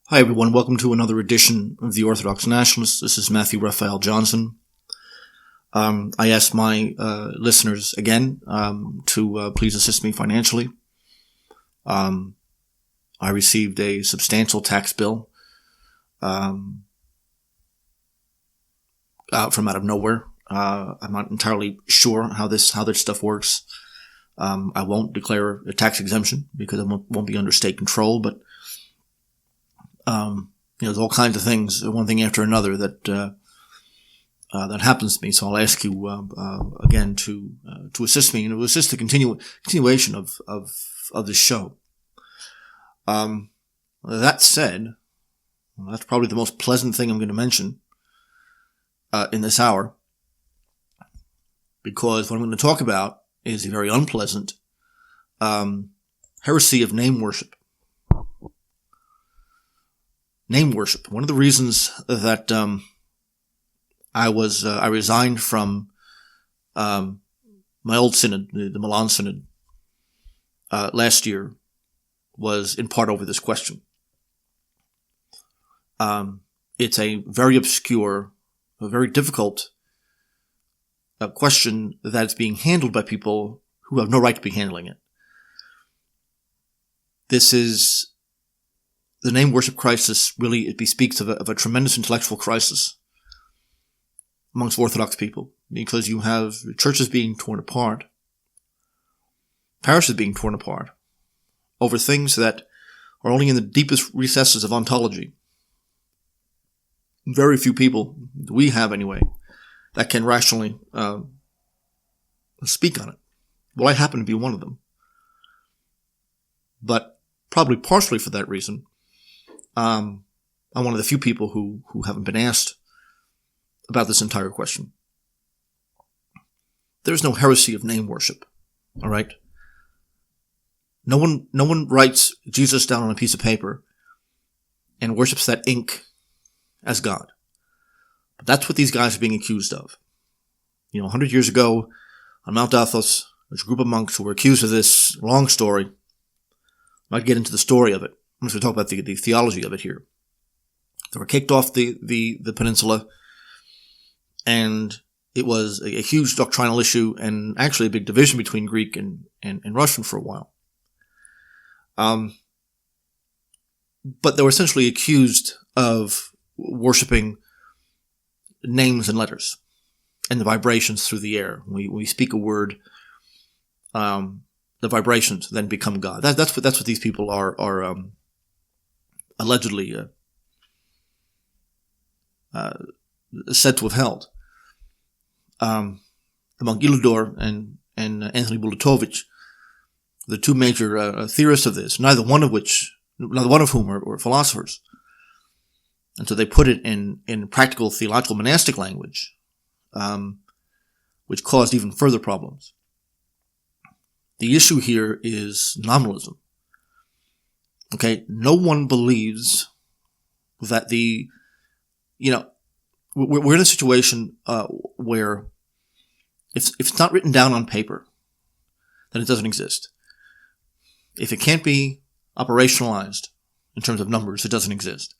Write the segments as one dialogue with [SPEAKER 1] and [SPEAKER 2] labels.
[SPEAKER 1] Hi everyone, welcome to another edition of the Orthodox Nationalist. This is Matthew Raphael Johnson. I asked my listeners again to please assist me financially. I received a substantial tax bill from out of nowhere. I'm not entirely sure how this stuff works. I won't declare a tax exemption because I won't be under state control, but there's all kinds of things, one thing after another, that happens to me. So I'll ask you again to assist me and to assist the continuation of this show. That said, that's probably the most pleasant thing I'm going to mention in this hour, because what I'm going to talk about is a very unpleasant heresy of name worship. Name worship. One of the reasons that I resigned from my old synod, the Milan synod, last year, was in part over this question. It's a very obscure, a very difficult question that's being handled by people who have no right to be handling it. This is the name worship crisis. Really, it bespeaks of a tremendous intellectual crisis amongst Orthodox people, because you have churches being torn apart, parishes being torn apart, over things that are only in the deepest recesses of ontology. Very few people, we have anyway, that can rationally speak on it. Well, I happen to be one of them. But probably partially for that reason, I'm one of the few people who haven't been asked about this entire question. There's no heresy of name worship, all right? No one writes Jesus down on a piece of paper and worships that ink as God. But that's what these guys are being accused of. 100 years ago on Mount Athos, there's a group of monks who were accused of this long story. I might get into the story of it. I'm just going to talk about the theology of it here. They were kicked off the peninsula, and it was a huge doctrinal issue, and actually a big division between Greek and Russian for a while. But they were essentially accused of worshiping names and letters and the vibrations through the air. We speak a word, the vibrations then become God. That's what these people are allegedly said to have held. Among Iludor and Anthony Bulatovich, the two major theorists of this, neither one of whom were philosophers. And so they put it in practical theological monastic language, which caused even further problems. The issue here is nominalism. Okay, no one believes that we're in a situation where if it's not written down on paper, then it doesn't exist. If it can't be operationalized in terms of numbers, it doesn't exist.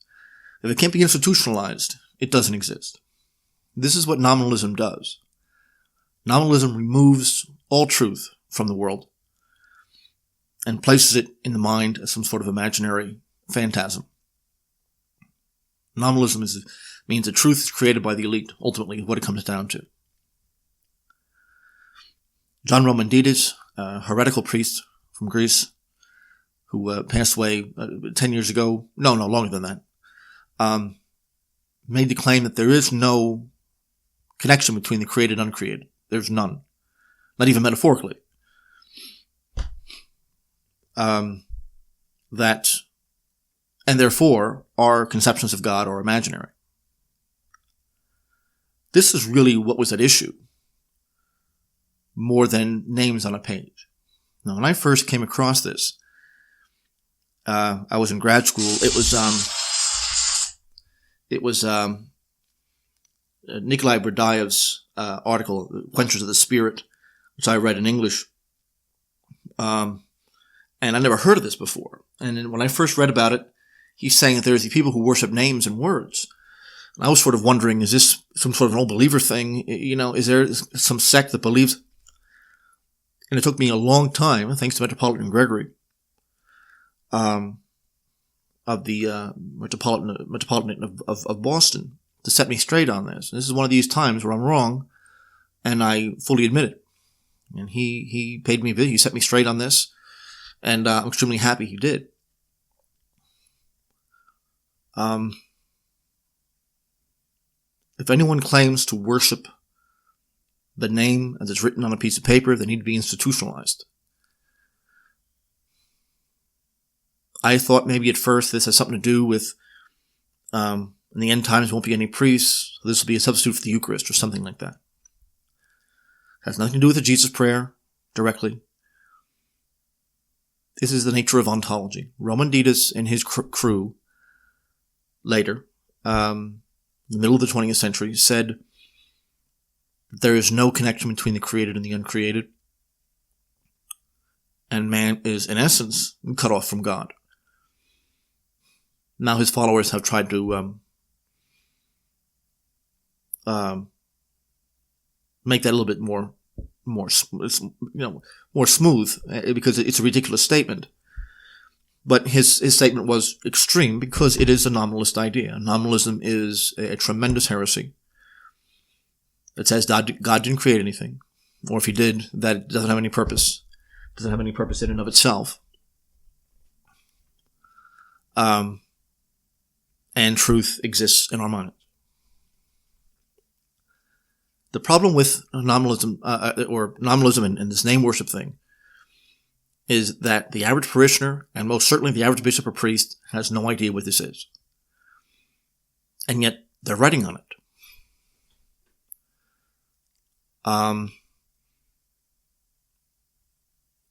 [SPEAKER 1] If it can't be institutionalized, it doesn't exist. This is what nominalism does. Nominalism removes all truth from the world and places it in the mind as some sort of imaginary phantasm. Nominalism means that truth is created by the elite, ultimately, what it comes down to. John Romandidis, a heretical priest from Greece, who passed away 10 years ago, no, longer than that, made the claim that there is no connection between the created and uncreated. There's none. Not even metaphorically. That, and therefore, our conceptions of God are imaginary. This is really what was at issue, more than names on a page. Now, when I first came across this, I was in grad school. It was Nikolai Berdyaev's article, Quenchers of the Spirit, which I read in English. And I never heard of this before. And when I first read about it, he's saying that there's the people who worship names and words. And I was sort of wondering, is this some sort of an old believer thing? Is there some sect that believes? And it took me a long time, thanks to Metropolitan Gregory, of the Metropolitan of Boston, to set me straight on this. And this is one of these times where I'm wrong, and I fully admit it. And he paid me a visit. He set me straight on this, and I'm extremely happy he did. If anyone claims to worship the name as it's written on a piece of paper, they need to be institutionalized. I thought maybe at first this has something to do with, in the end times, won't be any priests, so this will be a substitute for the Eucharist or something like that. It has nothing to do with the Jesus prayer directly. This is the nature of ontology. Roman Didas and his crew later, in the middle of the 20th century, said that there is no connection between the created and the uncreated, and man is, in essence, cut off from God. Now his followers have tried to make that a little bit more smooth, because it's a ridiculous statement. But his statement was extreme because it is a nominalist idea. Nominalism is a tremendous heresy. It says God didn't create anything, or if he did, that doesn't have any purpose. Doesn't have any purpose in and of itself. And truth exists in our minds. The problem with nominalism, or nominalism and this name worship thing, is that the average parishioner, and most certainly the average bishop or priest, has no idea what this is. And yet, they're writing on it.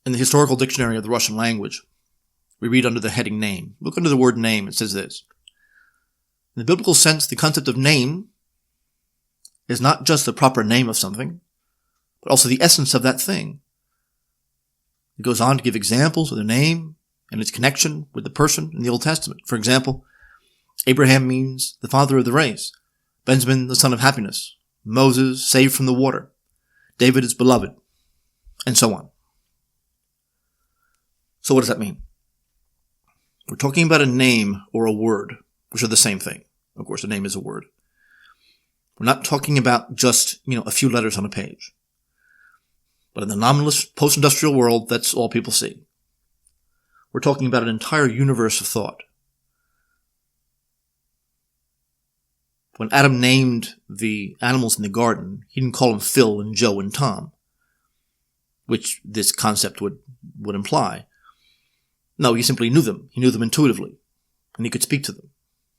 [SPEAKER 1] In the historical dictionary of the Russian language, we read under the heading name. Look under the word name, it says this. In the biblical sense, the concept of name is not just the proper name of something, but also the essence of that thing. It goes on to give examples of the name and its connection with the person in the Old Testament. For example, Abraham means the father of the race, Benjamin the son of happiness, Moses saved from the water, David is beloved, and so on. So what does that mean? We're talking about a name or a word, which are the same thing. Of course, a name is a word. We're not talking about just, a few letters on a page. But in the nominalist post-industrial world, that's all people see. We're talking about an entire universe of thought. When Adam named the animals in the garden, he didn't call them Phil and Joe and Tom, which this concept would imply. No, he simply knew them. He knew them intuitively, and he could speak to them,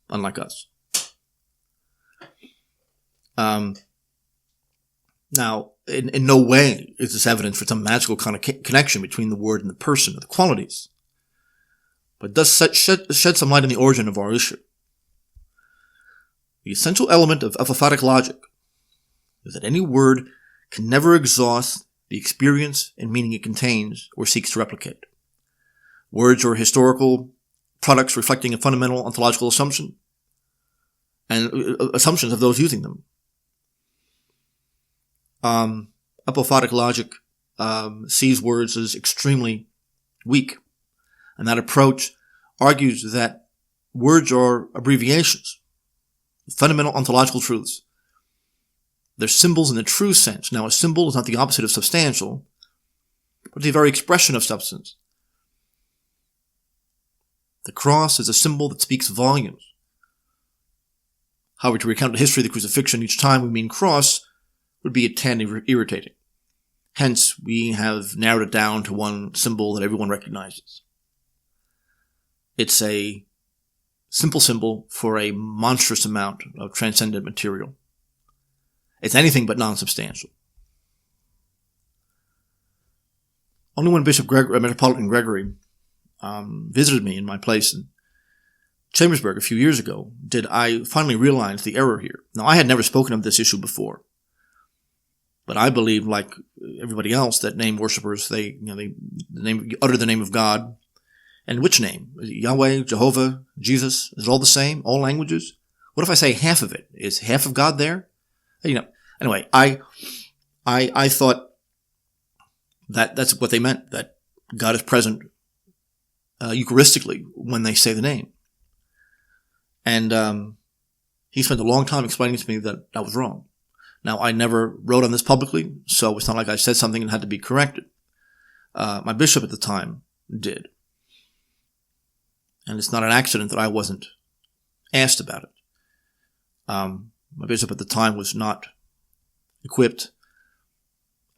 [SPEAKER 1] unlike us. Now, in no way is this evidence for some magical kind of connection between the word and the person or the qualities, but it does shed some light on the origin of our issue. The essential element of apophatic logic is that any word can never exhaust the experience and meaning it contains or seeks to replicate. Words are historical products reflecting a fundamental ontological assumption and assumptions of those using them. Apophatic logic sees words as extremely weak, and that approach argues that words are abbreviations, fundamental ontological truths. They're symbols in the true sense. Now, a symbol is not the opposite of substantial, but the very expression of substance. The cross is a symbol that speaks volumes. However, to recount the history of the crucifixion each time we mean cross would be a tad irritating. Hence, we have narrowed it down to one symbol that everyone recognizes. It's a simple symbol for a monstrous amount of transcendent material. It's anything but non-substantial. Only when Metropolitan Gregory visited me in my place in Chambersburg a few years ago did I finally realize the error here. Now, I had never spoken of this issue before, but I believe, like everybody else, that name worshippers, they utter the name of God And which name? Yahweh, Jehovah, Jesus? Is it all the same? All languages? What if I say half of it? Is half of God there? Anyway, I thought that that's what they meant, that God is present Eucharistically when they say the name. And he spent a long time explaining to me that I was wrong. Now, I never wrote on this publicly, so it's not like I said something and had to be corrected. My bishop at the time did. And it's not an accident that I wasn't asked about it. My bishop at the time was not equipped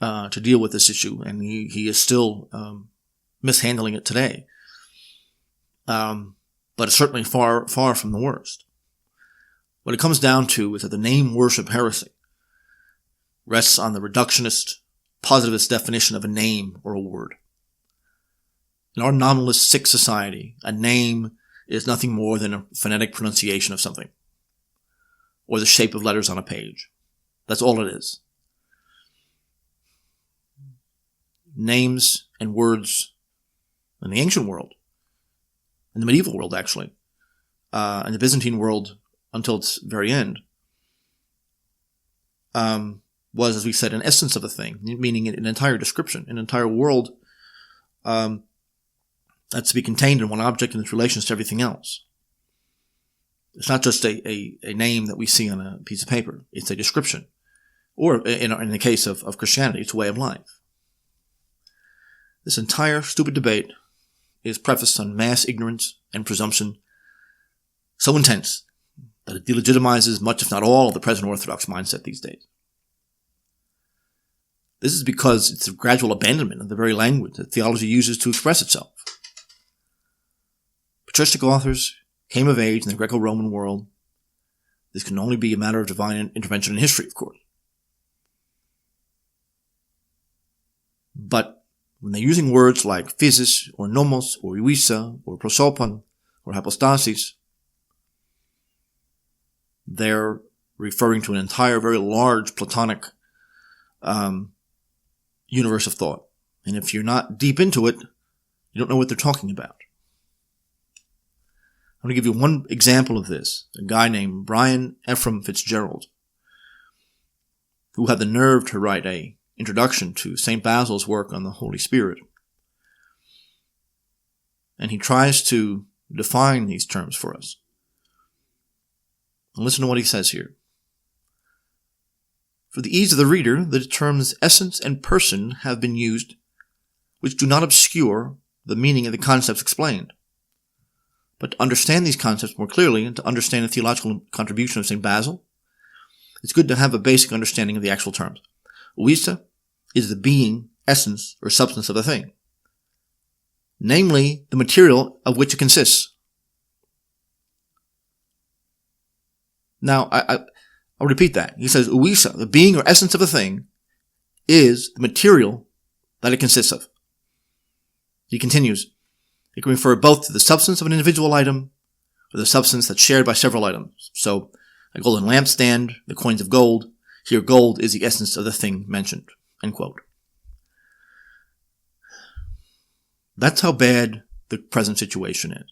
[SPEAKER 1] to deal with this issue, and he is still mishandling it today. But it's certainly far from the worst. What it comes down to is that the name worship heresy rests on the reductionist, positivist definition of a name or a word. In our nominalist sick society, a name is nothing more than a phonetic pronunciation of something, or the shape of letters on a page. That's all it is. Names and words in the ancient world, in the medieval world actually, in the Byzantine world until its very end, was, as we said, an essence of a thing, meaning an entire description, an entire world that's to be contained in one object and its relations to everything else. It's not just a name that we see on a piece of paper. It's a description. Or, in the case of Christianity, it's a way of life. This entire stupid debate is prefaced on mass ignorance and presumption so intense that it delegitimizes much, if not all, of the present Orthodox mindset these days. This is because it's a gradual abandonment of the very language that theology uses to express itself. Patristic authors came of age in the Greco-Roman world. This can only be a matter of divine intervention in history, of course. But when they're using words like physis, or nomos, or ouisa, or prosopon, or hypostasis, they're referring to an entire, very large Platonic universe of thought. And if you're not deep into it, you don't know what they're talking about. I'm going to give you one example of this. A guy named Brian Ephraim Fitzgerald, who had the nerve to write an introduction to St. Basil's work on the Holy Spirit. And he tries to define these terms for us. And listen to what he says here. For the ease of the reader, the terms essence and person have been used, which do not obscure the meaning of the concepts explained. But to understand these concepts more clearly and to understand the theological contribution of St. Basil, it's good to have a basic understanding of the actual terms. Ouisa is the being, essence, or substance of the thing, namely the material of which it consists. Now, I'll repeat that. He says, ouisa, the being or essence of a thing, is the material that it consists of. He continues, it can refer both to the substance of an individual item or the substance that's shared by several items. So, a golden lampstand, the coins of gold. Here, gold is the essence of the thing mentioned. End quote. That's how bad the present situation is.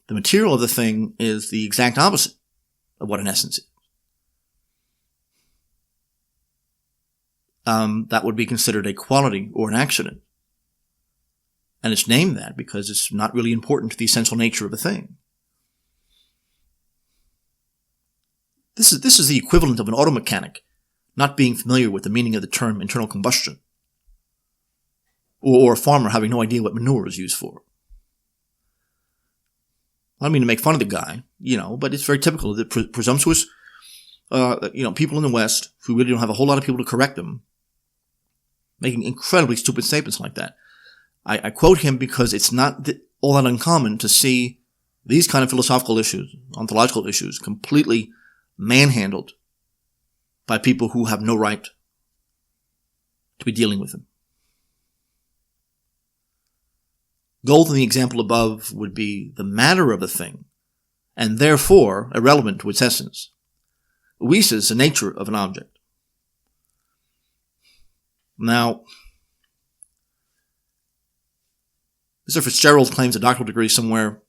[SPEAKER 1] The material of the thing is the exact opposite of what an essence is. That would be considered a quality or an accident. And it's named that because it's not really important to the essential nature of a thing. This is the equivalent of an auto mechanic not being familiar with the meaning of the term internal combustion, or a farmer having no idea what manure is used for. I don't mean to make fun of the guy, but it's very typical of the presumptuous, people in the West who really don't have a whole lot of people to correct them, making incredibly stupid statements like that. I quote him because it's not all that uncommon to see these kind of philosophical issues, ontological issues, completely manhandled by people who have no right to be dealing with them. Gold in the example above would be the matter of a thing, and therefore irrelevant to its essence. Ouisa is the nature of an object. Now, Mr. Fitzgerald claims a doctoral degree somewhere.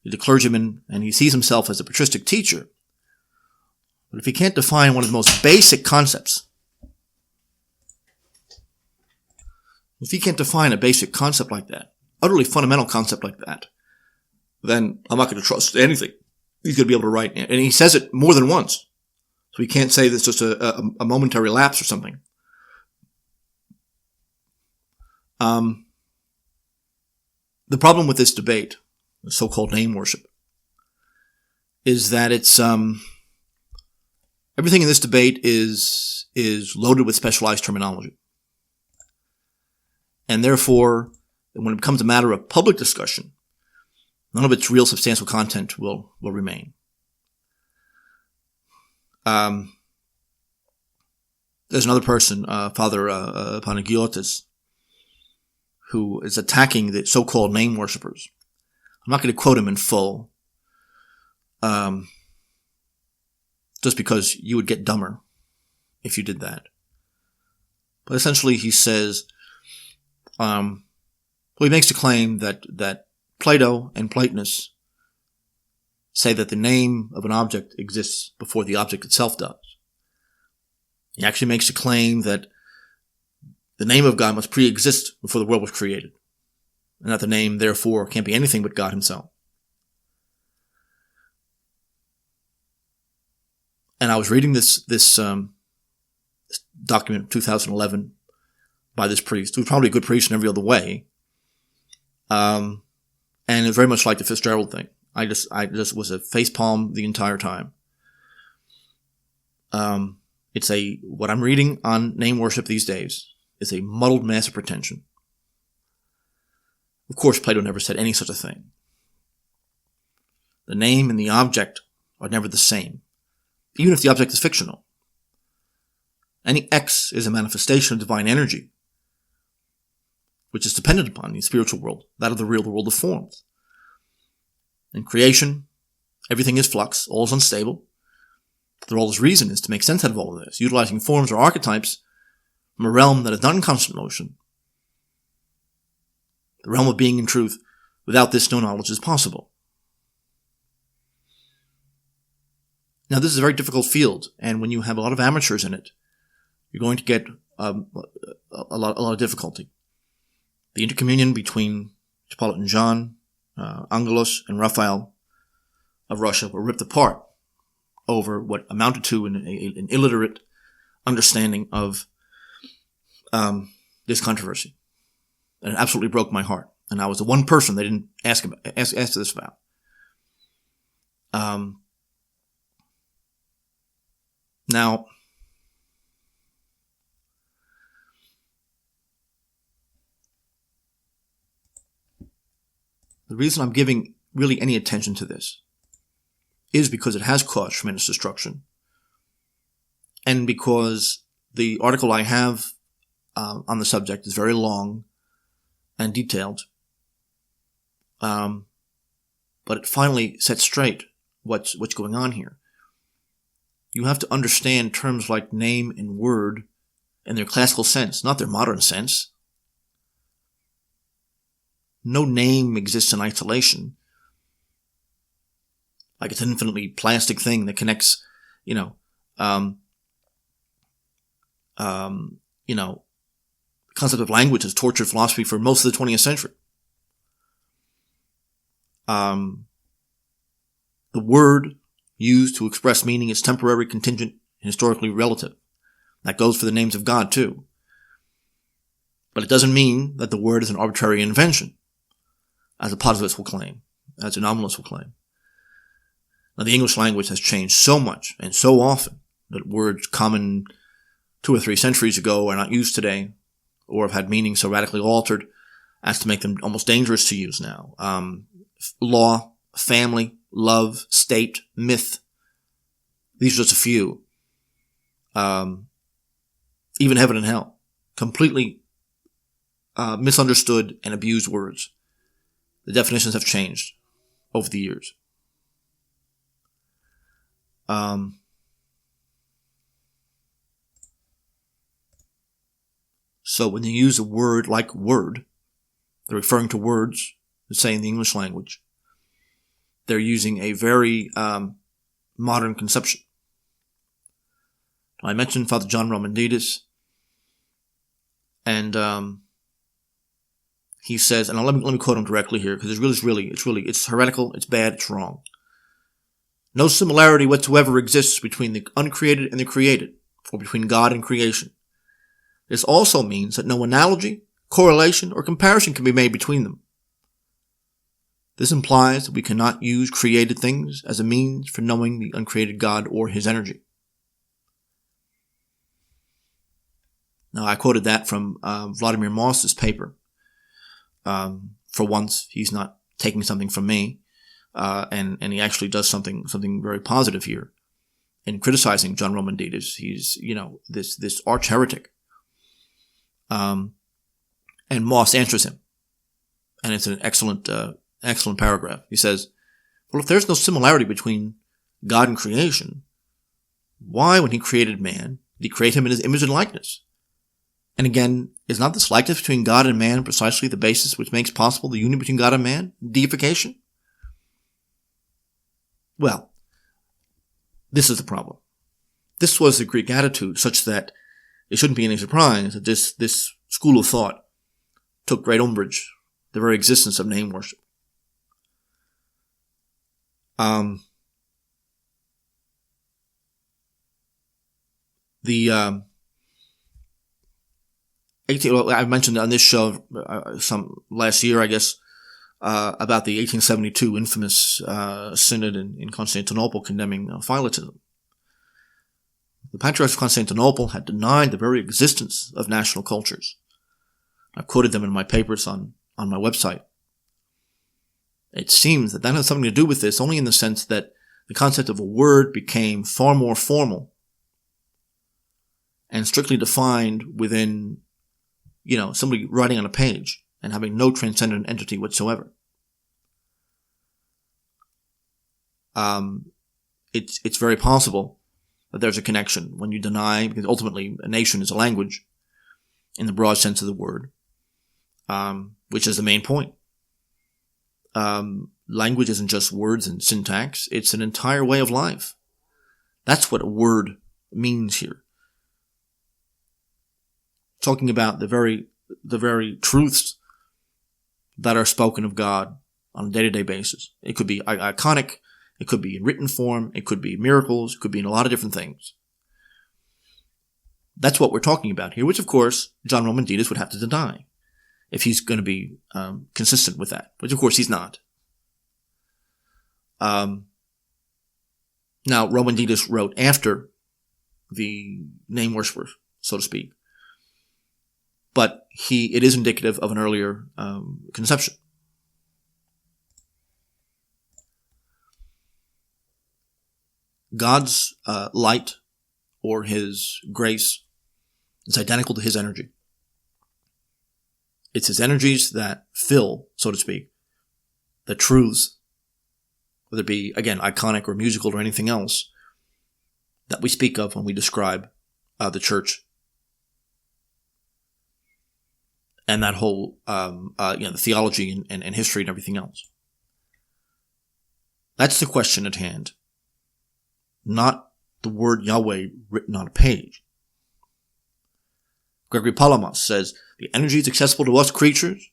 [SPEAKER 1] He's a clergyman, and he sees himself as a patristic teacher. But if he can't define one of the most basic concepts, if he can't define a basic concept like that, utterly fundamental concept like that, then I'm not going to trust anything he's going to be able to write. And he says it more than once. So we can't say that's just a momentary lapse or something. The problem with this debate, the so-called name worship, is that it's everything in this debate is loaded with specialized terminology. And therefore, when it becomes a matter of public discussion, none of its real substantial content will remain. There's another person, Father Panagiotis, who is attacking the so-called name worshippers. I'm not going to quote him in full, just because you would get dumber if you did that. But essentially he says, he makes the claim that Plato and Platonists say that the name of an object exists before the object itself does. He actually makes the claim that the name of God must pre-exist before the world was created, and that the name, therefore, can't be anything but God himself. And I was reading this document, 2011, by this priest, who's probably a good priest in every other way, and it's very much like the Fitzgerald thing. I just was a facepalm the entire time. What I'm reading on name worship these days is a muddled mass of pretension. Of course, Plato never said any such a thing. The name and the object are never the same, even if the object is fictional. Any X is a manifestation of divine energy, which is dependent upon the spiritual world, that of the real, the world of forms. In creation, everything is flux, all is unstable. The role's reason is to make sense out of all of this, utilizing forms or archetypes from a realm that is not in constant motion. The realm of being in truth. Without this, no knowledge is possible. Now, this is a very difficult field, and when you have a lot of amateurs in it, you're going to get a lot of difficulty. The intercommunion between Metropolitan John, Angelos, and Raphael of Russia were ripped apart over what amounted to an illiterate understanding of this controversy. And it absolutely broke my heart. And I was the one person they didn't ask this about. Now, the reason I'm giving really any attention to this is because it has caused tremendous destruction. And because the article I have on the subject is very long and detailed. But it finally sets straight what's going on here. You have to understand terms like name and word in their classical sense, not their modern sense. No name exists in isolation. Like it's an infinitely plastic thing that connects, the concept of language has tortured philosophy for most of the 20th century. The word used to express meaning is temporary, contingent, and historically relative. That goes for the names of God, too. But it doesn't mean that the word is an arbitrary invention, as a positivist will claim, as a nominalist will claim. Now, the English language has changed so much and so often that words common 2 or 3 centuries ago are not used today, or have had meaning so radically altered as to make them almost dangerous to use now. Law, family, love, state, myth. These are just a few. Even heaven and hell. Completely misunderstood and abused words. The definitions have changed over the years. So when you use a word like word, They're referring to words that say in the English language. They're using a very modern conception. I mentioned Father John Romandidis, and he says, and let me quote him directly here, because it's heretical, it's bad, it's wrong. No similarity whatsoever exists between the uncreated and the created, or between God and creation. This also means that no analogy, correlation, or comparison can be made between them. This implies that we cannot use created things as a means for knowing the uncreated God or his energy. Now, I quoted that from Vladimir Moss's paper. For once, he's not taking something from me, and he actually does something very positive here in criticizing John Romandidis. He's, this arch heretic. And Moss answers him, and it's an excellent paragraph. He says, well, if there's no similarity between God and creation, why, when he created man, did he create him in his image and likeness? And again, is not this likeness between God and man precisely the basis which makes possible the union between God and man? Deification? Well, this is the problem. This was the Greek attitude, such that it shouldn't be any surprise that this school of thought took great umbrage the very existence of name worship. I mentioned on this show some last year, I guess, about the 1872 infamous synod in Constantinople condemning Philotism. The Patriarchs of Constantinople had denied the very existence of national cultures. I've quoted them in my papers on my website. It seems that has something to do with this only in the sense that the concept of a word became far more formal and strictly defined within, somebody writing on a page and having no transcendent entity whatsoever. It's very possible that there's a connection when you deny, because ultimately a nation is a language in the broad sense of the word, which is the main point. Language isn't just words and syntax, it's an entire way of life. That's what a word means here. Talking about the very truths that are spoken of God on a day-to-day basis. It could be iconic, it could be in written form, it could be miracles, it could be in a lot of different things. That's what we're talking about here, which of course John Romandidis would have to deny if he's going to be consistent with that, which of course he's not. Now, Romandidis wrote after the name worshippers, so to speak, but it is indicative of an earlier conception. God's light or his grace is identical to his energy. It's his energies that fill, so to speak, the truths, whether it be, again, iconic or musical or anything else, that we speak of when we describe the church. And that whole, the theology and history and everything else. That's the question at hand. Not the word Yahweh written on a page. Gregory Palamas says, the energy is accessible to us creatures,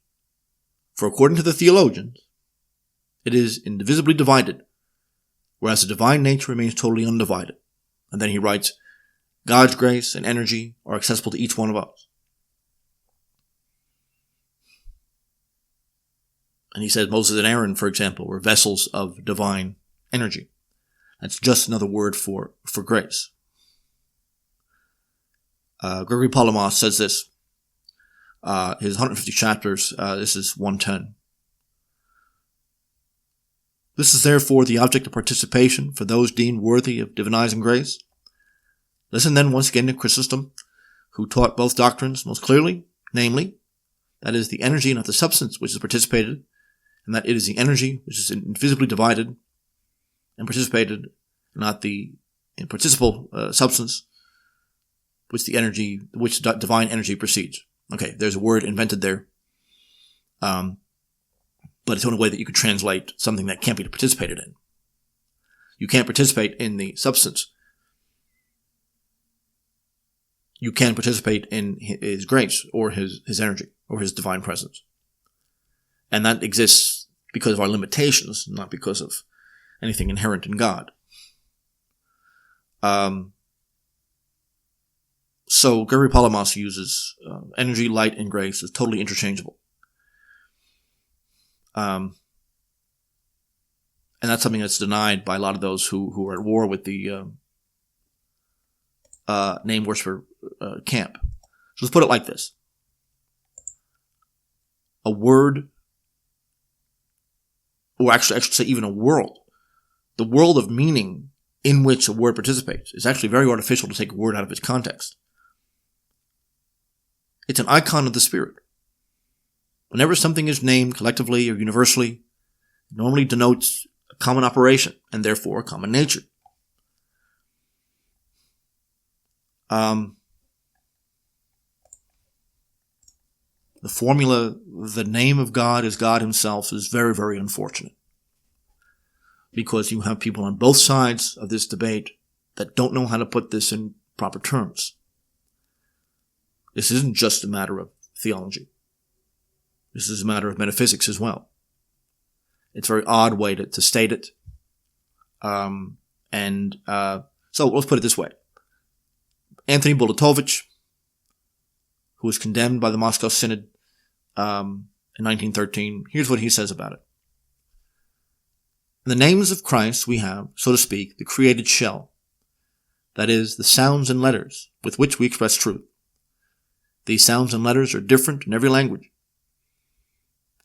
[SPEAKER 1] for according to the theologians, it is indivisibly divided, whereas the divine nature remains totally undivided. And then he writes, God's grace and energy are accessible to each one of us. And he says Moses and Aaron, for example, were vessels of divine energy. That's just another word for grace. Gregory Palamas says this. His 150 chapters, this is 110. This is therefore the object of participation for those deemed worthy of divinizing grace. Listen then once again to Chrysostom, who taught both doctrines most clearly, namely, that it is the energy, not the substance, which is participated, and that it is the energy which is invisibly divided and participated, not the participal substance, which divine energy precedes. Okay, there's a word invented there. But it's the only way that you could translate something that can't be participated in. You can't participate in the substance. You can participate in his grace or his energy or his divine presence. And that exists because of our limitations, not because of anything inherent in God. So Gregory Palamas uses energy, light, and grace as totally interchangeable. And that's something that's denied by a lot of those who are at war with the name worshiper camp. So let's put it like this. A word, or actually I should say even a world, the world of meaning in which a word participates is actually very artificial to take a word out of its context. It's an icon of the Spirit. Whenever something is named collectively or universally, it normally denotes a common operation and therefore a common nature. The formula, the name of God is God himself, is very, very unfortunate. Because you have people on both sides of this debate that don't know how to put this in proper terms. This isn't just a matter of theology. This is a matter of metaphysics as well. It's a very odd way to state it. So let's put it this way. Anthony Bulatovich, who was condemned by the Moscow Synod in 1913, here's what he says about it. In the names of Christ we have, so to speak, the created shell. That is, the sounds and letters with which we express truth. These sounds and letters are different in every language.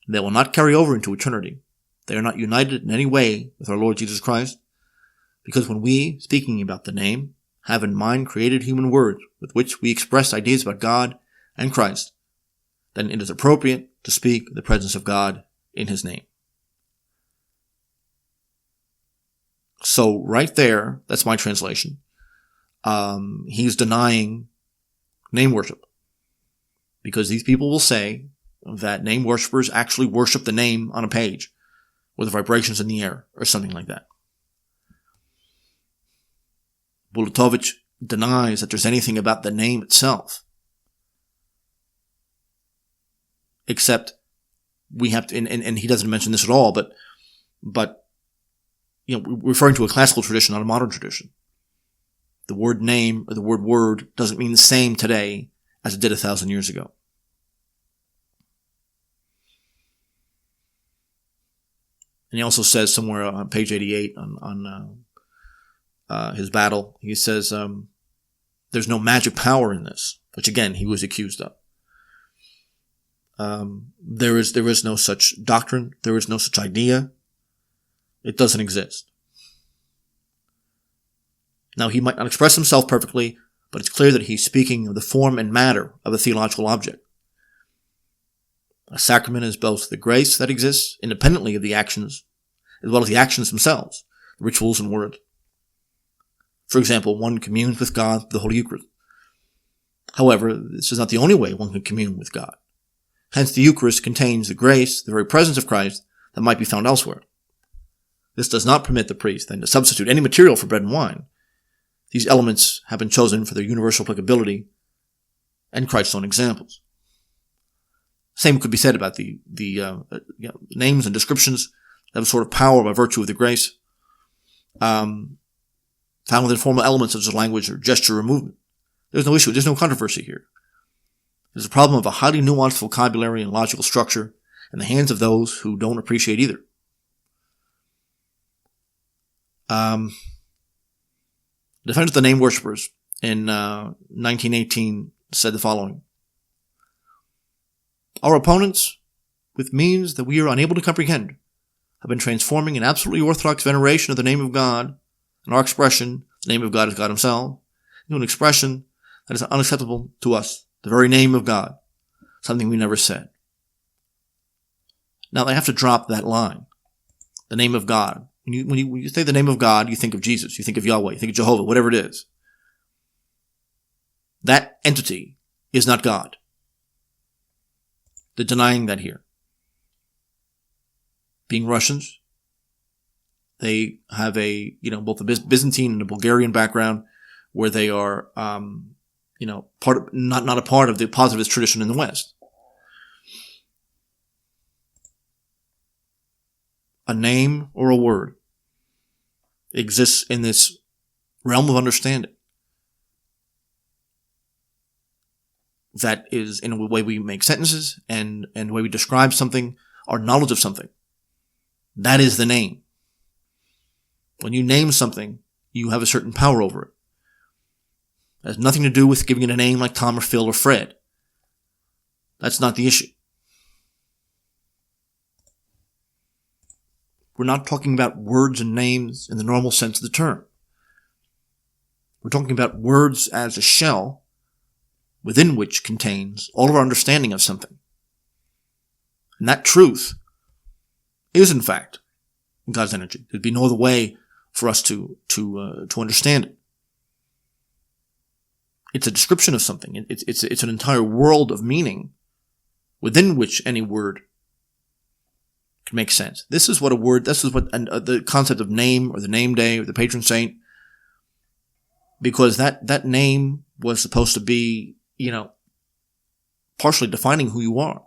[SPEAKER 1] They will not carry over into eternity. They are not united in any way with our Lord Jesus Christ, because when we, speaking about the name, have in mind created human words with which we express ideas about God and Christ, then it is appropriate to speak of the presence of God in his name. So right there, that's my translation. He's denying name worship. Because these people will say that name worshipers actually worship the name on a page or the vibrations in the air or something like that. Bulatovich denies that there's anything about the name itself. Except we have to, and he doesn't mention this at all, but we're referring to a classical tradition, not a modern tradition. The word name or the word word doesn't mean the same today as it did 1,000 years ago. And he also says somewhere on page 88 on his battle, he says there's no magic power in this, which again he was accused of. There is no such doctrine. There is no such idea. It doesn't exist. Now he might not express himself perfectly, but it's clear that he's speaking of the form and matter of a theological object. A sacrament is both the grace that exists independently of the actions, as well as the actions themselves, the rituals and words. For example, one communes with God through the Holy Eucharist. However, this is not the only way one can commune with God. Hence, the Eucharist contains the grace, the very presence of Christ, that might be found elsewhere. This does not permit the priest then to substitute any material for bread and wine. These elements have been chosen for their universal applicability and Christ's own examples. Same could be said about the names and descriptions that have a sort of power by virtue of the grace found within formal elements such as language or gesture or movement. There's no issue. There's no controversy here. There's a problem of a highly nuanced vocabulary and logical structure in the hands of those who don't appreciate either. The defendant of the name worshippers in 1918 said the following. Our opponents, with means that we are unable to comprehend, have been transforming an absolutely orthodox veneration of the name of God, and our expression, the name of God is God himself, into an expression that is unacceptable to us, the very name of God, something we never said. Now they have to drop that line, the name of God. When you say the name of God, you think of Jesus, you think of Yahweh, you think of Jehovah, whatever it is. That entity is not God. They're denying that here. being Russians. They have both a Byzantine and a Bulgarian background where they are, not a part of the positivist tradition in the West. A name or a word exists in this realm of understanding that is in a way we make sentences and the way we describe something, our knowledge of something. That is the name. When you name something, you have a certain power over it. It has nothing to do with giving it a name like Tom or Phil or Fred. That's not the issue. We're not talking about words and names in the normal sense of the term. We're talking about words as a shell within which contains all of our understanding of something. And that truth is, in fact, God's energy. There'd be no other way for us to understand it. It's a description of something. It's an entire world of meaning within which any word can make sense. This is what the concept of name or the name day or the patron saint, because that name was supposed to be, partially defining who you are.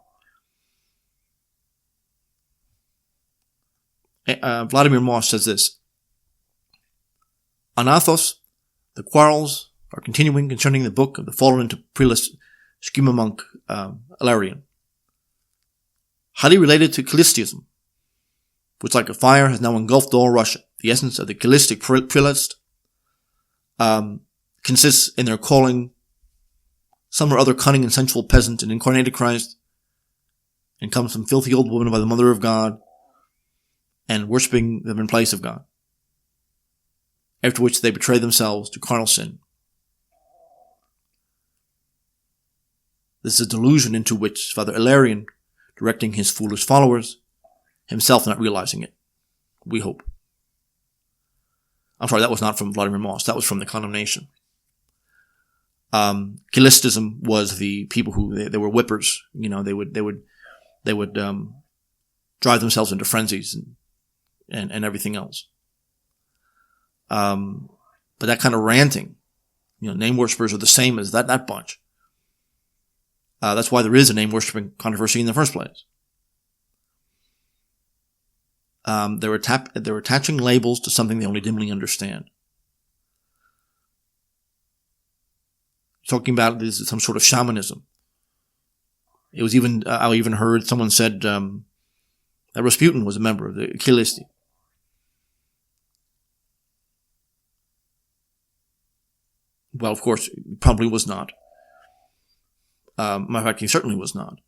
[SPEAKER 1] Vladimir Moss says this: Anathos, the quarrels are continuing concerning the book of the fallen into prelist schema monk Ilarion, highly related to Callisteism, which like a fire has now engulfed all Russia. The essence of the Callistic prelist consists in their calling some or other cunning and sensual peasant an incarnated Christ, and comes some filthy old woman by the Mother of God, and worshipping them in place of God, after which they betray themselves to carnal sin. This is a delusion into which Father Ilarion, directing his foolish followers, himself not realizing it, we hope. I'm sorry, that was not from Vladimir Moss. That was from the Condemnation. Callistism was the people who they were whippers. They would drive themselves into frenzies and everything else. But that kind of ranting, name worshippers are the same as that bunch. That's why there is a name worshiping controversy in the first place. They're attaching labels to something they only dimly understand. Talking about this some sort of shamanism. It was even I even heard someone said that Rasputin was a member of the Kilisti. Well, of course, he probably was not. Matter of fact, he certainly was not.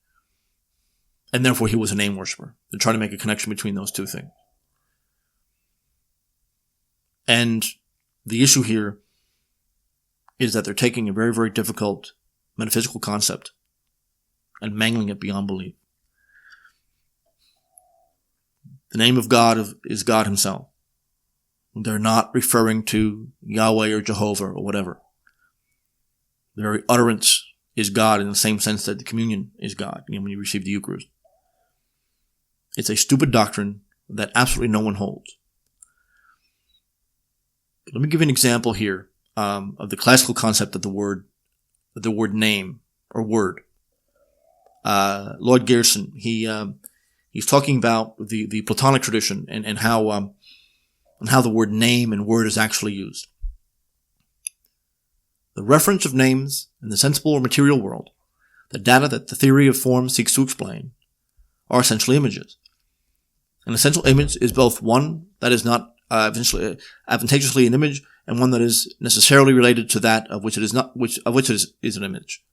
[SPEAKER 1] And therefore, he was a name worshiper. They're trying to make a connection between those two things. And the issue here is that they're taking a very, very difficult metaphysical concept and mangling it beyond belief. The name of God is God himself. They're not referring to Yahweh or Jehovah or whatever. The very utterance is God in the same sense that the communion is God, when you receive the Eucharist. It's a stupid doctrine that absolutely no one holds. Let me give you an example here of the classical concept of the word name or word. Lloyd Gerson, he's talking about the Platonic tradition and how the word name and word is actually used. The reference of names in the sensible or material world, the data that the theory of form seeks to explain, are essentially images. An essential image is both one that is not advantageously an image, and one that is necessarily related to that of which it is not, of which it is an image.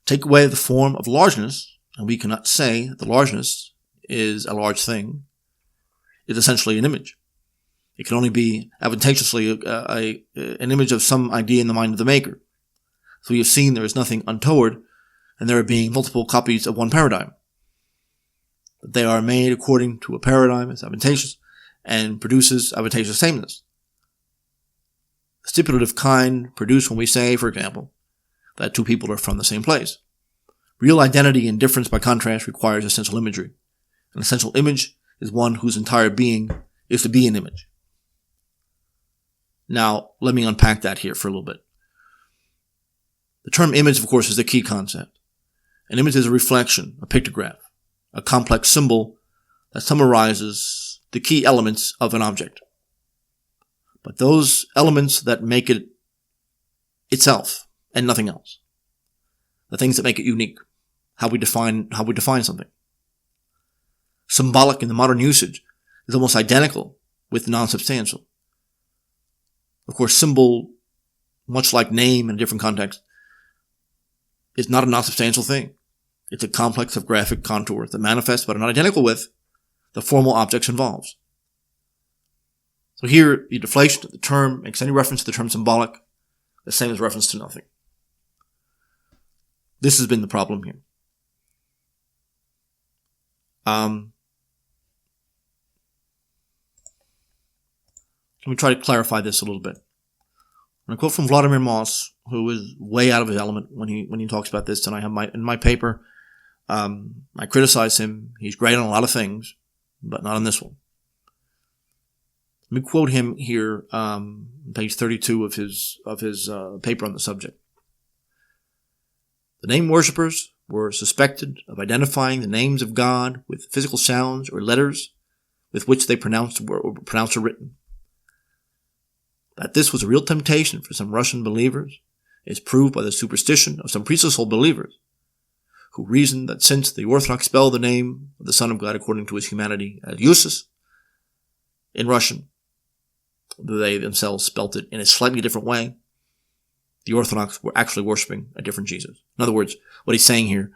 [SPEAKER 1] Take away the form of largeness, and we cannot say that the largeness is a large thing. It's essentially an image. It can only be advantageously an image of some idea in the mind of the maker. So we have seen there is nothing untoward, and there are being multiple copies of one paradigm. That they are made according to a paradigm that's advantageous and produces advantageous sameness. The stipulative kind produced when we say, for example, that two people are from the same place. Real identity and difference, by contrast, requires essential imagery. An essential image is one whose entire being is to be an image. Now, let me unpack that here for a little bit. The term image, of course, is the key concept. An image is a reflection, a pictograph, a complex symbol that summarizes the key elements of an object. But those elements that make it itself and nothing else. The things that make it unique. How we define something. Symbolic in the modern usage is almost identical with non-substantial. Of course, symbol, much like name in a different context, is not a non-substantial thing. It's a complex of graphic contours that manifest but are not identical with the formal objects involved. So here, the deflation of the term makes any reference to the term symbolic the same as reference to nothing. This has been the problem here. Let me try to clarify this a little bit. I'm going to quote from Vladimir Moss, who is way out of his element when he talks about this, and I have in my paper. I criticize him. He's great on a lot of things, but not on this one. Let me quote him here, page 32 of his paper on the subject. The name worshippers were suspected of identifying the names of God with physical sounds or letters with which they pronounced or written. That this was a real temptation for some Russian believers is proved by the superstition of some priestess-hole believers, who reasoned that since the Orthodox spell the name of the Son of God according to his humanity as Isus in Russian, they themselves spelt it in a slightly different way, the Orthodox were actually worshiping a different Jesus. In other words, what he's saying here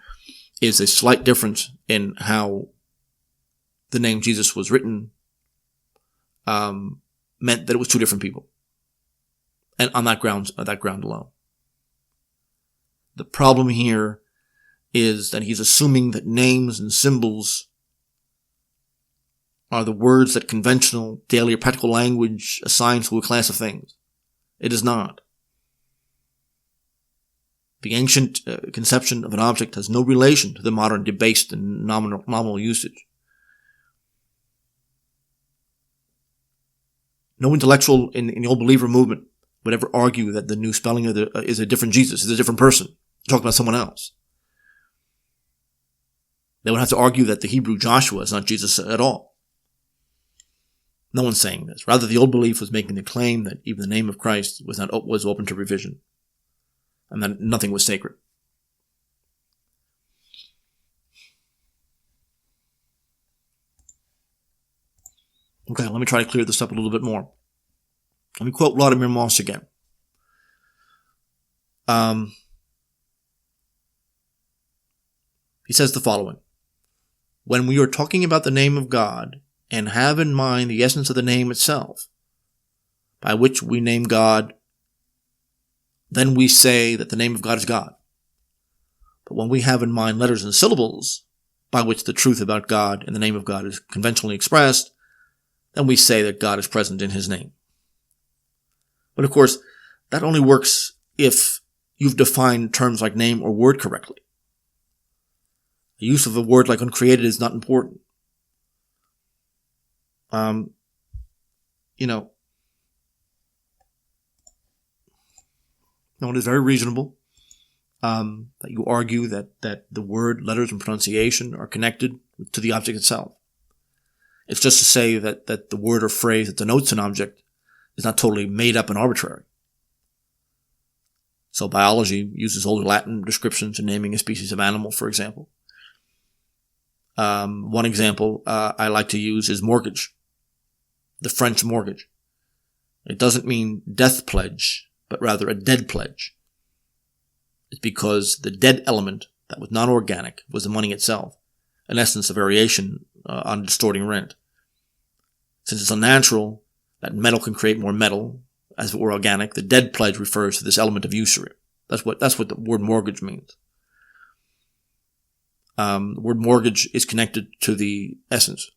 [SPEAKER 1] is a slight difference in how the name Jesus was written meant that it was two different people. And on that ground alone. The problem here is that he's assuming that names and symbols are the words that conventional, daily, or practical language assigns to a class of things. It is not. The ancient conception of an object has no relation to the modern debased and nominal usage. No intellectual in the Old Believer movement would ever argue that the new spelling is a different Jesus, is a different person. Talk about someone else. They would have to argue that the Hebrew Joshua is not Jesus at all. No one's saying this. Rather, the old belief was making the claim that even the name of Christ was open to revision, and that nothing was sacred. Okay, let me try to clear this up a little bit more. Let me quote Vladimir Moss again. He says the following. When we are talking about the name of God and have in mind the essence of the name itself, by which we name God, then we say that the name of God is God. But when we have in mind letters and syllables, by which the truth about God and the name of God is conventionally expressed, then we say that God is present in his name. But of course, that only works if you've defined terms like name or word correctly. The use of a word like uncreated is not important. It is very reasonable that you argue that the word, letters, and pronunciation are connected to the object itself. It's just to say that the word or phrase that denotes an object is not totally made up and arbitrary. So biology uses old Latin descriptions in naming a species of animal, for example. One example I like to use is mortgage. The French mortgage. It doesn't mean death pledge, but rather a dead pledge. It's because the dead element that was non-organic was the money itself, in essence a variation on distorting rent. Since it's unnatural that metal can create more metal, as if it were organic, the dead pledge refers to this element of usury. That's what the word mortgage means. The word mortgage is connected to the essence.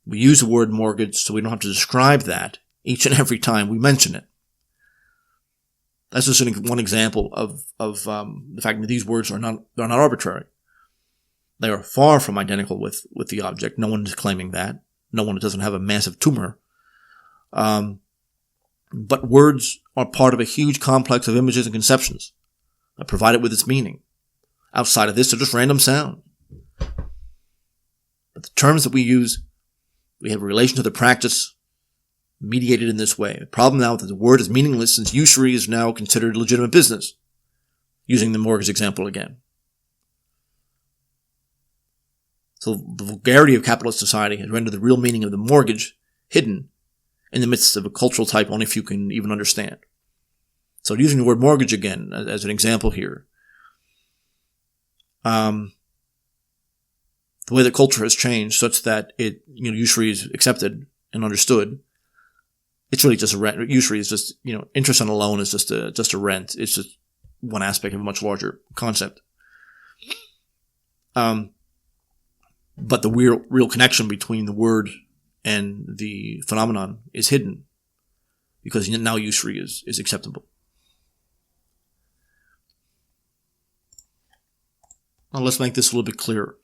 [SPEAKER 1] We use the word mortgage so we don't have to describe that each and every time we mention it. That's just one example of the fact that these words are not arbitrary. They are far from identical with the object. No one is claiming that. No one doesn't have a massive tumor. But words are part of a huge complex of images and conceptions that provide it with its meaning. Outside of this, they're just random sound. But the terms that we use, we have a relation to the practice mediated in this way. The problem now is that the word is meaningless since usury is now considered legitimate business. Using the mortgage example again. So the vulgarity of capitalist society has rendered the real meaning of the mortgage hidden in the midst of a cultural type only few can even understand. So using the word mortgage again as an example here, the way that culture has changed such that usury is accepted and understood. It's really just a rent. Usury is just, interest on a loan is just a rent. It's just one aspect of a much larger concept. But the real connection between the word and the phenomenon is hidden because now usury is acceptable. Now let's make this a little bit clearer.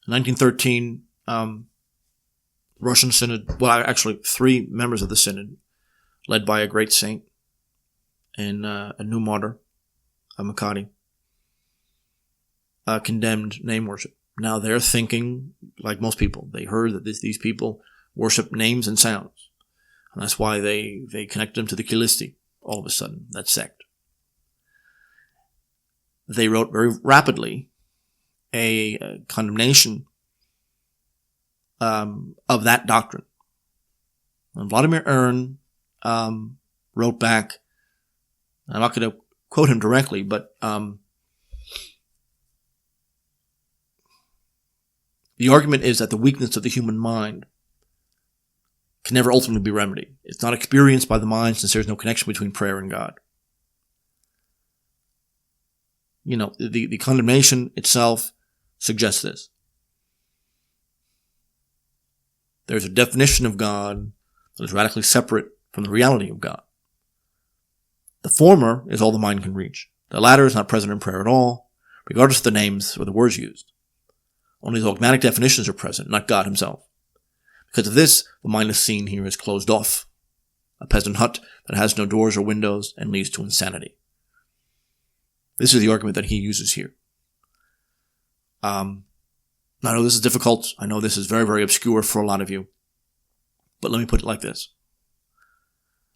[SPEAKER 1] In 1913, Russian Synod, well, actually 3 members of the Synod, led by a great saint and a new martyr, Makati, condemned name worship. Now they're thinking, like most people, they heard that these people worship names and sounds. And that's why they connect them to the Kilisti all of a sudden, that sect. They wrote very rapidly a condemnation of that doctrine. And Vladimir Ern wrote back, I'm not going to quote him directly, but the argument is that the weakness of the human mind can never ultimately be remedied. It's not experienced by the mind since there's no connection between prayer and God. The condemnation itself suggests this. There's a definition of God that is radically separate from the reality of God. The former is all the mind can reach. The latter is not present in prayer at all, regardless of the names or the words used. Only the dogmatic definitions are present, not God himself. Because of this, the mind is seen here as closed off, a peasant hut that has no doors or windows and leads to insanity. This is the argument that he uses here. I know this is difficult. I know this is very, very obscure for a lot of you. But let me put it like this.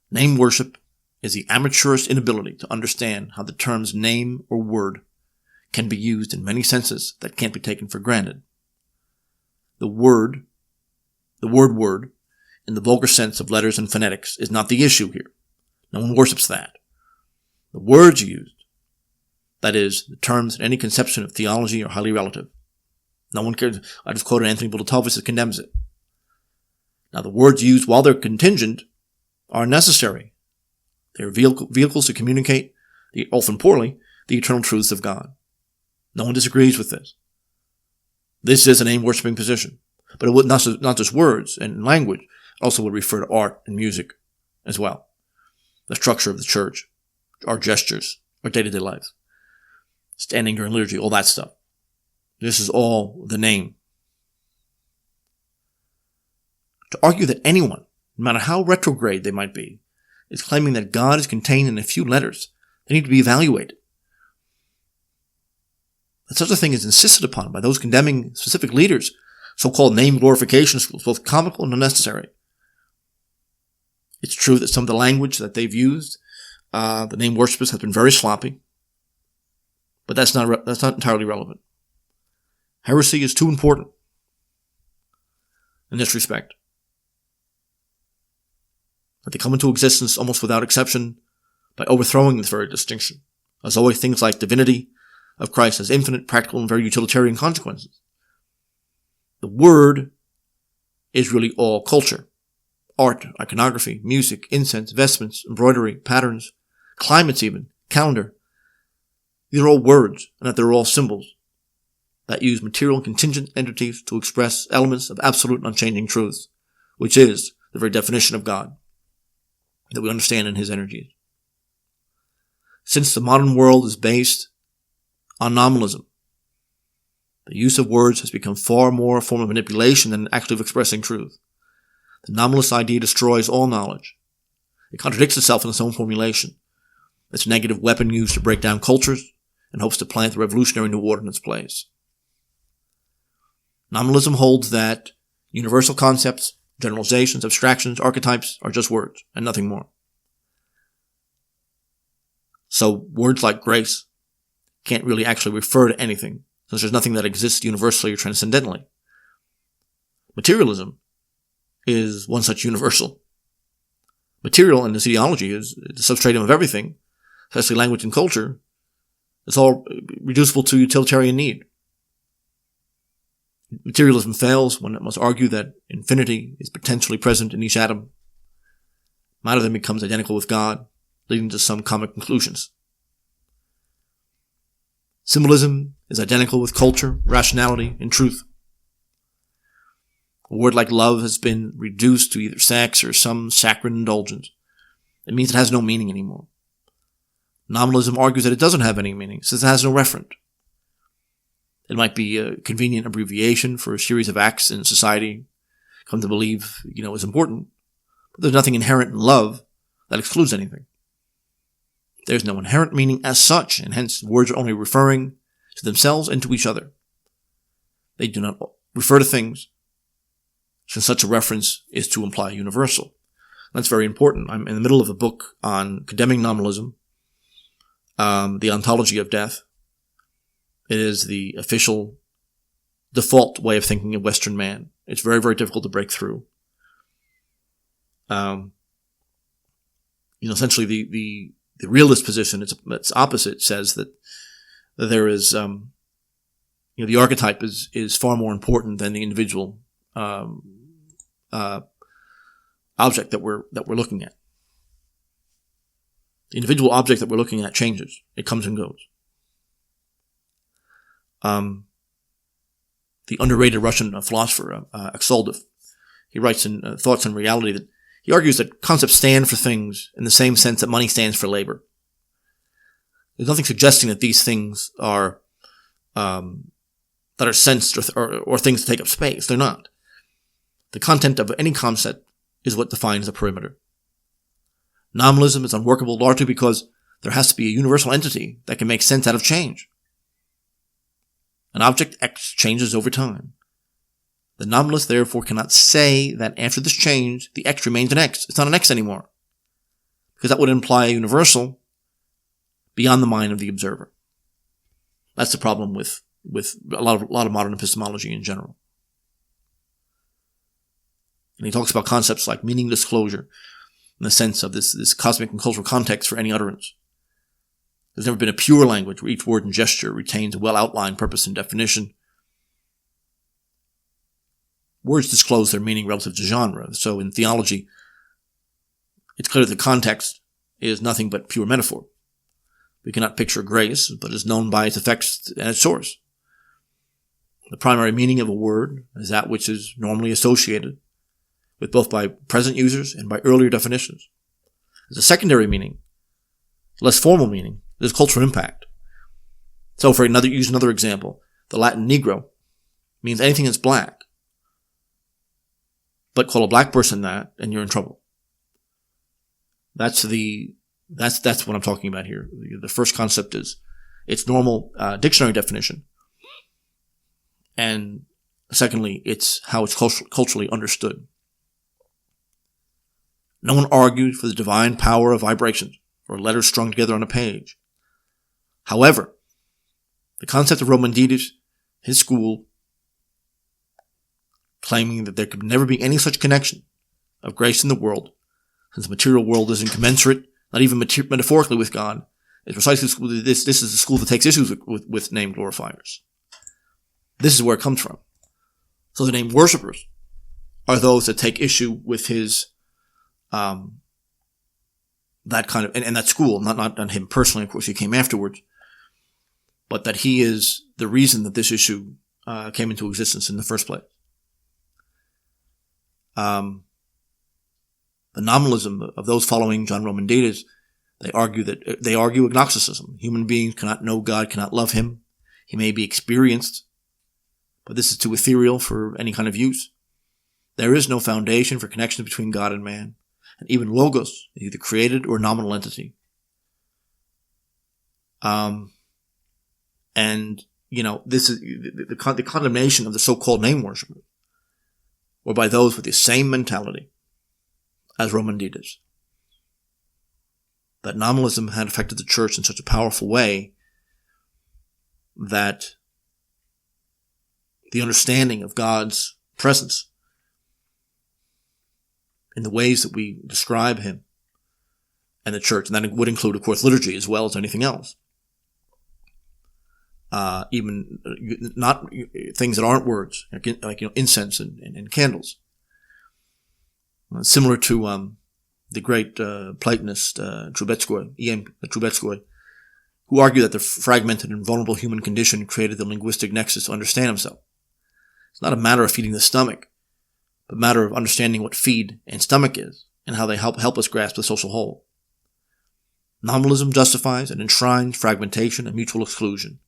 [SPEAKER 1] Name worship is the amateurish inability to understand how the terms name or word can be used in many senses that can't be taken for granted. The word, in the vulgar sense of letters and phonetics, is not the issue here. No one worships that. The words used, that is, the terms in any conception of theology, are highly relative. No one cares. I just quoted Anthony Boulatovis that condemns it. Now, the words used, while they're contingent, are necessary. They are vehicles to communicate, often poorly, the eternal truths of God. No one disagrees with this. This is a name-worshipping position. But it would not just words and language. It also would refer to art and music as well. The structure of the church, our gestures, our day-to-day life. Standing during liturgy, all that stuff. This is all the name. To argue that anyone, no matter how retrograde they might be, is claiming that God is contained in a few letters, they need to be evaluated. That such a thing is insisted upon by those condemning specific leaders, so-called name glorification schools, both comical and unnecessary. It's true that some of the language that they've used, the name worshippers, has been very sloppy, but that's not entirely relevant. Heresy is too important in this respect. That they come into existence almost without exception by overthrowing this very distinction. As always, things like divinity of Christ has infinite, practical, and very utilitarian consequences. The word is really all culture. Art, iconography, music, incense, vestments, embroidery, patterns, climates even, calendar. These are all words, and that they're all symbols that use material and contingent entities to express elements of absolute and unchanging truths, which is the very definition of God that we understand in his energies. Since the modern world is based on nominalism, The use of words has become far more a form of manipulation than an act of expressing truth. The nominalist idea destroys all knowledge. It contradicts itself in its own formulation. It's a negative weapon used to break down cultures and hopes to plant the revolutionary new order in its place. Nominalism holds that universal concepts, generalizations, abstractions, archetypes are just words and nothing more. So words like grace can't really actually refer to anything, since there's nothing that exists universally or transcendentally. Materialism is one such universal. Material in this ideology is the substratum of everything, especially language and culture. It's all reducible to utilitarian need. Materialism fails when it must argue that infinity is potentially present in each atom. Matter then becomes identical with God, leading to some comic conclusions. Symbolism is identical with culture, rationality, and truth. A word like love has been reduced to either sex or some saccharine indulgence. It means it has no meaning anymore. Nominalism argues that it doesn't have any meaning, since it has no referent. It might be a convenient abbreviation for a series of acts in society come to believe, is important, but there's nothing inherent in love that excludes anything. There's no inherent meaning as such, and hence words are only referring to themselves and to each other. They do not refer to things, since such a reference is to imply universal. That's very important. I'm in the middle of a book on condemning nominalism, the ontology of death. It is the official default way of thinking of Western man. It's very, very difficult to break through. Essentially the realist position, its opposite, says that there is, the archetype is far more important than the individual object that we're looking at. The individual object that we're looking at changes. It comes and goes. The underrated Russian philosopher, Axeldov, he writes in Thoughts on Reality that he argues that concepts stand for things in the same sense that money stands for labor. There's nothing suggesting that these things are sensed or things to take up space. They're not. The content of any concept is what defines the perimeter. Nominalism is unworkable largely because there has to be a universal entity that can make sense out of change. An object X changes over time. The nominalist therefore cannot say that after this change, the X remains an X. It's not an X anymore. Because that would imply a universal beyond the mind of the observer. That's the problem with a lot of modern epistemology in general. And he talks about concepts like meaning disclosure in the sense of this cosmic and cultural context for any utterance. There's never been a pure language where each word and gesture retains a well-outlined purpose and definition. Words disclose their meaning relative to genre. So in theology, it's clear that the context is nothing but pure metaphor. We cannot picture grace, but is known by its effects and its source. The primary meaning of a word is that which is normally associated with both by present users and by earlier definitions. As a secondary meaning, less formal meaning, there's cultural impact. So use another example. The Latin Negro means anything that's black. But call a black person that, and you're in trouble. That's what I'm talking about here. The first concept is its normal dictionary definition. And secondly, it's how it's culturally understood. No one argued for the divine power of vibrations or letters strung together on a page. However, the concept of Romanides, his school, claiming that there could never be any such connection of grace in the world, since the material world is incommensurate, not even metaphorically with God, is precisely this is the school that takes issues with name glorifiers. This is where it comes from. So the name worshippers are those that take issue with his that kind of and that school, not on him personally, of course he came afterwards, but that he is the reason that this issue came into existence in the first place. The nominalism of those following John Romanides, they argue agnosticism. Human beings cannot know God, cannot love him. He may be experienced but this is too ethereal for any kind of use. There is no foundation for connections between God and man, and even logos is either created or nominal entity. This is the condemnation of the so-called name worshipers, or by those with the same mentality as Roman Didas. That nominalism had affected the church in such a powerful way that the understanding of God's presence in the ways that we describe him and the church, and that would include, of course, liturgy as well as anything else. Even not things that aren't words, like incense and candles. Similar to the great Platonist Trubetskoy, who argued that the fragmented and vulnerable human condition created the linguistic nexus to understand himself. It's not a matter of feeding the stomach, but a matter of understanding what feed and stomach is and how they help us grasp the social whole. Nominalism justifies and enshrines fragmentation and mutual exclusion.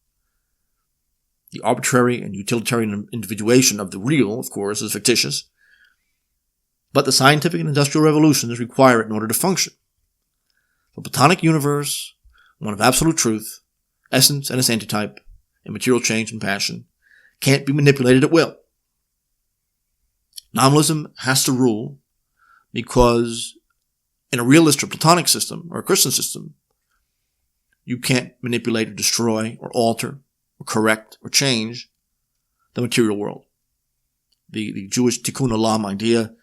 [SPEAKER 1] The arbitrary and utilitarian individuation of the real, of course, is fictitious, but the scientific and industrial revolutions require it in order to function. The Platonic universe, one of absolute truth, essence and its antitype, immaterial change and passion, can't be manipulated at will. Nominalism has to rule because in a realist or Platonic system, or a Christian system, you can't manipulate or destroy or alter or correct or change the material world. The Jewish tikkun olam idea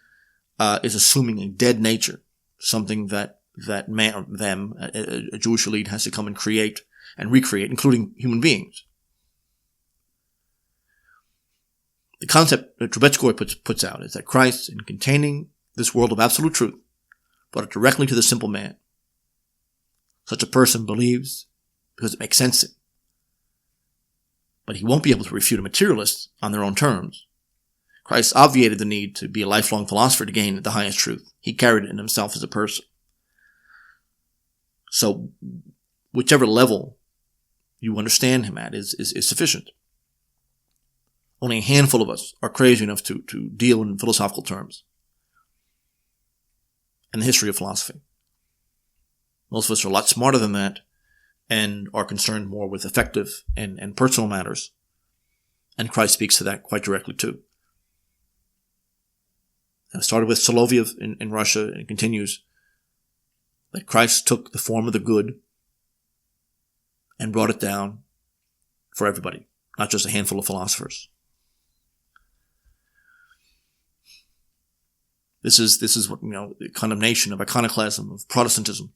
[SPEAKER 1] is assuming a dead nature, something that a Jewish elite has to come and create and recreate, including human beings. The concept that Trubetskoy puts out is that Christ, in containing this world of absolute truth, brought it directly to the simple man. Such a person believes because it makes sense to him. But he won't be able to refute a materialist on their own terms. Christ obviated the need to be a lifelong philosopher to gain the highest truth. He carried it in himself as a person. So, whichever level you understand him at is sufficient. Only a handful of us are crazy enough to deal in philosophical terms and the history of philosophy. Most of us are a lot smarter than that and are concerned more with affective and personal matters. And Christ speaks to that quite directly too. It started with Soloviev in Russia, and it continues that Christ took the form of the good and brought it down for everybody, not just a handful of philosophers. This is what, the condemnation of iconoclasm, of Protestantism.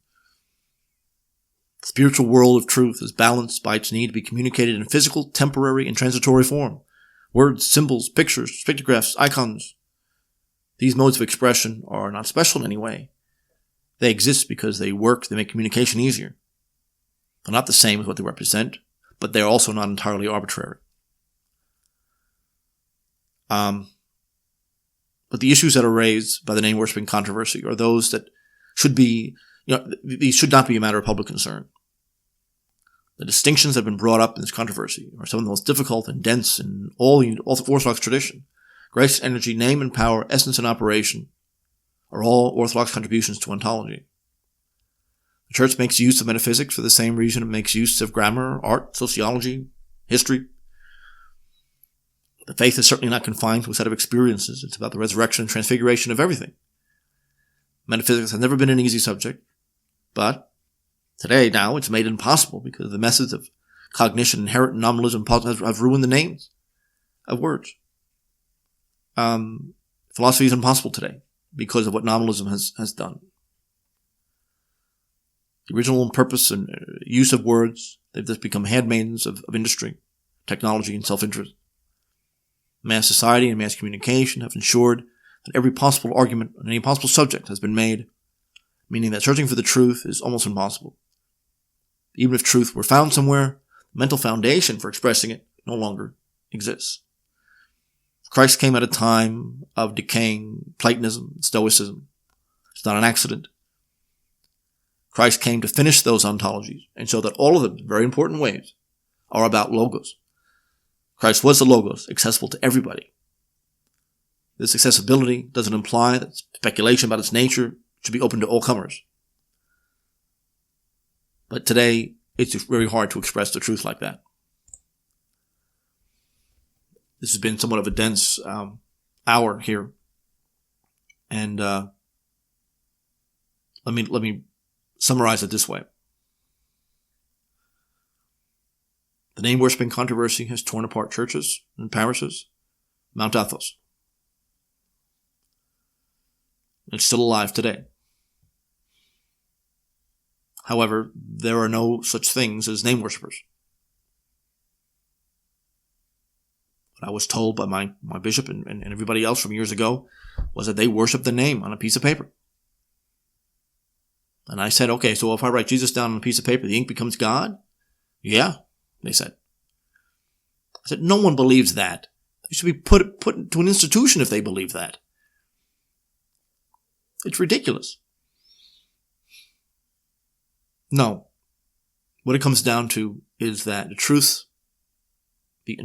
[SPEAKER 1] The spiritual world of truth is balanced by its need to be communicated in physical, temporary, and transitory form. Words, symbols, pictures, pictographs, icons. These modes of expression are not special in any way. They exist because they make communication easier. They're not the same as what they represent, but they're also not entirely arbitrary. But the issues that are raised by the name worshiping controversy are those that should be, these should not be a matter of public concern. The distinctions that have been brought up in this controversy are some of the most difficult and dense in all the Orthodox tradition. Grace, energy, name and power, essence and operation are all Orthodox contributions to ontology. The Church makes use of metaphysics for the same reason it makes use of grammar, art, sociology, history. The faith is certainly not confined to a set of experiences. It's about the resurrection and transfiguration of everything. Metaphysics has never been an easy subject, but today, now, it's made impossible because the methods of cognition, inherent nominalism have ruined the names of words. Philosophy is impossible today because of what nominalism has done. The original purpose and use of words, they've just become handmaidens of industry, technology, and self-interest. Mass society and mass communication have ensured that every possible argument on any possible subject has been made, meaning that searching for the truth is almost impossible. Even if truth were found somewhere, the mental foundation for expressing it no longer exists. Christ came at a time of decaying Platonism and Stoicism. It's not an accident. Christ came to finish those ontologies and show that all of them, in very important ways, are about logos. Christ was the Logos, accessible to everybody. This accessibility doesn't imply that speculation about its nature should be open to all comers. But today, it's very hard to express the truth like that. This has been somewhat of a dense hour here. And let me summarize it this way. The name worshiping controversy has torn apart churches and parishes. Mount Athos. It's still alive today. However, there are no such things as name worshippers. What I was told by my bishop and everybody else from years ago was that they worship the name on a piece of paper. And I said, okay, so if I write Jesus down on a piece of paper, the ink becomes God? Yeah, they said. I said, no one believes that. They should be put into an institution if they believe that. It's ridiculous. No. What it comes down to is that the truth, the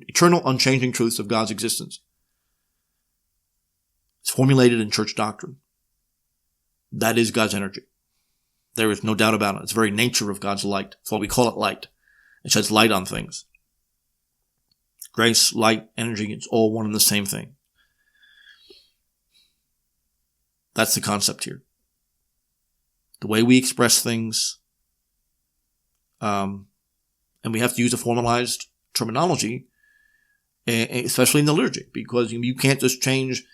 [SPEAKER 1] eternal, unchanging truths of God's existence, is formulated in church doctrine. That is God's energy. There is no doubt about it. It's the very nature of God's light. That's why we call it light. It sheds light on things. Grace, light, energy, it's all one and the same thing. That's the concept here. The way we express things, and we have to use a formalized terminology, especially in the liturgy, because you can't just change.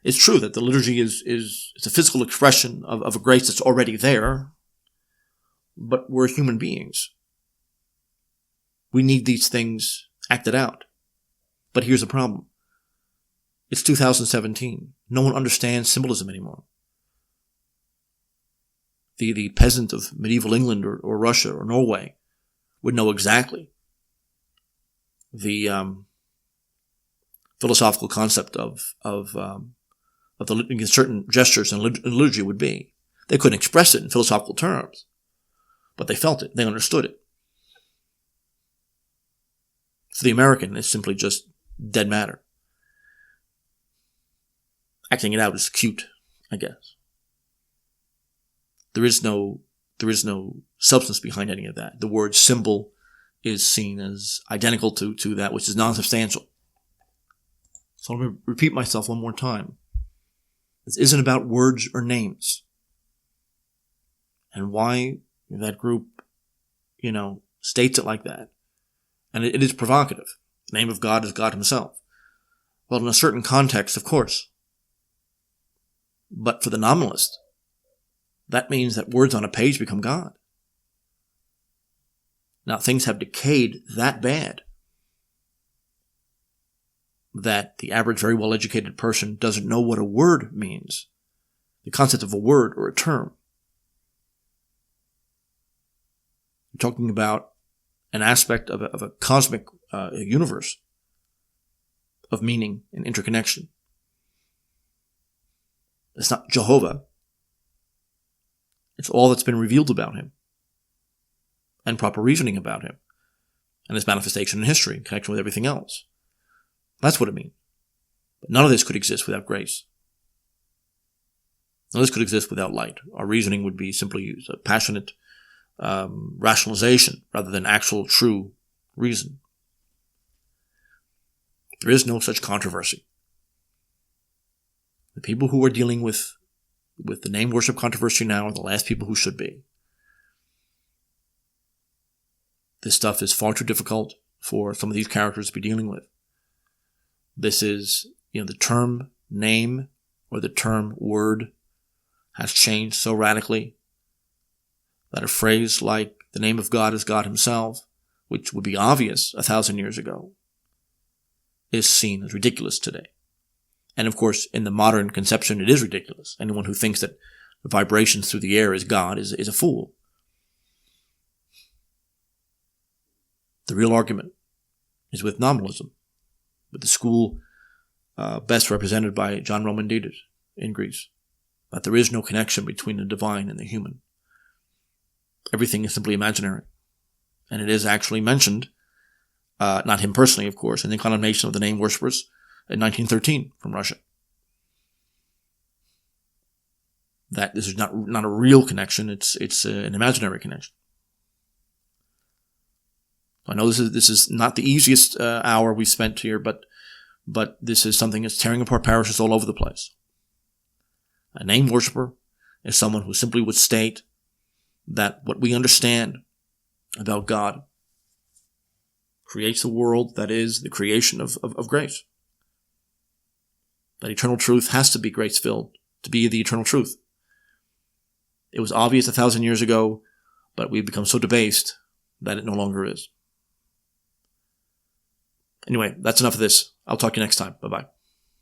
[SPEAKER 1] It's true that the liturgy is a physical expression of a grace that's already there, but we're human beings. We need these things acted out. But here's the problem. It's 2017. No one understands symbolism anymore. The peasant of medieval England or Russia or Norway would know exactly the philosophical concept of the certain gestures in liturgy would be. They couldn't express it in philosophical terms, but they felt it. They understood it. For the American, it's simply just dead matter. Acting it out is cute, I guess. There is no substance behind any of that. The word symbol is seen as identical to that which is non-substantial. So let me repeat myself one more time. This isn't about words or names. And why that group, states it like that. And it is provocative. The name of God is God himself. Well, in a certain context, of course. But for the nominalist, that means that words on a page become God. Now, things have decayed that bad that the average very well-educated person doesn't know what a word means, the concept of a word or a term. You're talking about an aspect of a cosmic universe of meaning and interconnection. It's not Jehovah. It's all that's been revealed about him and proper reasoning about him and his manifestation in history in connection with everything else. That's what it means. But none of this could exist without grace. None of this could exist without light. Our reasoning would be simply a passionate rationalization rather than actual true reason. There is no such controversy. The people who are dealing with the name worship controversy now are the last people who should be. This stuff is far too difficult for some of these characters to be dealing with. This is, the term name or the term word has changed so radically that a phrase like the name of God is God himself, which would be obvious 1,000 years ago, is seen as ridiculous today. And of course, in the modern conception, it is ridiculous. Anyone who thinks that the vibrations through the air is God is a fool. The real argument is with nominalism, with the school best represented by John Roman Didas in Greece, that there is no connection between the divine and the human. Everything is simply imaginary. And it is actually mentioned not him personally, of course, and the condemnation of the name worshippers in 1913 from Russia. That this is not a real connection; it's an imaginary connection. I know this is not the easiest hour we spent here, but this is something that's tearing apart parishes all over the place. A name worshipper is someone who simply would state that what we understand about God creates a world that is the creation of grace. That eternal truth has to be grace-filled to be the eternal truth. It was obvious 1,000 years ago, but we've become so debased that it no longer is. Anyway, that's enough of this. I'll talk to you next time. Bye-bye.